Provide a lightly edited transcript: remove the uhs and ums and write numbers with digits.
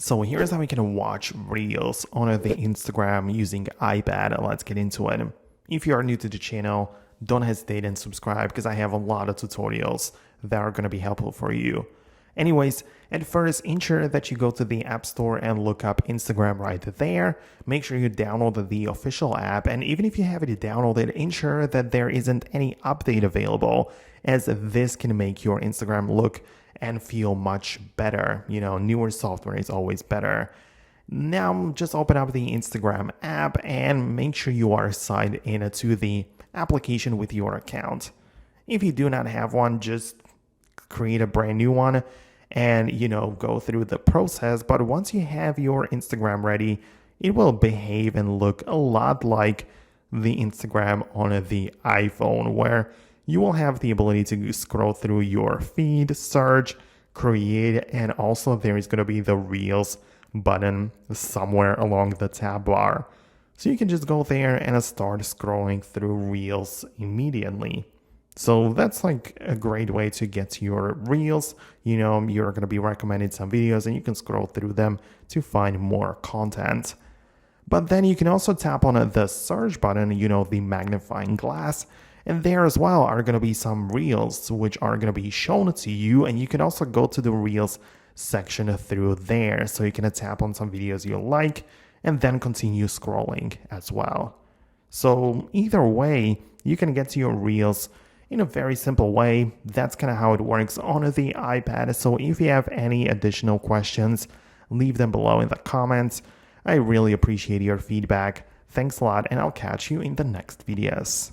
So here's how we can watch Reels on the Instagram using iPad. Let's get into it. If you are new to the channel, don't hesitate and subscribe because I have a lot of tutorials that are going to be helpful for you. Anyways, at first, ensure that you go to the App Store and look up Instagram right there. Make sure you download the official app, and even if you have it downloaded, ensure that there isn't any update available, as this can make your Instagram look and feel much better. You know, newer software is always better. Now, just open up the Instagram app and make sure you are signed in to the application with your account. If you do not have one, just create a brand new one and, go through the process. But once you have your Instagram ready, it will behave and look a lot like the Instagram on the iPhone, where you will have the ability to scroll through your feed, search, create, and also there is going to be the Reels button somewhere along the tab bar. So you can just go there and start scrolling through Reels immediately. So that's like a great way to get to your Reels. You're going to be recommended some videos and you can scroll through them to find more content. But then you can also tap on the search button, the magnifying glass. And there as well are going to be some Reels which are going to be shown to you. And you can also go to the Reels section through there. So you can tap on some videos you like and then continue scrolling as well. So either way, you can get to your Reels in a very simple way. That's kind of how it works on the iPad. So if you have any additional questions, leave them below in the comments. I really appreciate your feedback. Thanks a lot, and I'll catch you in the next videos.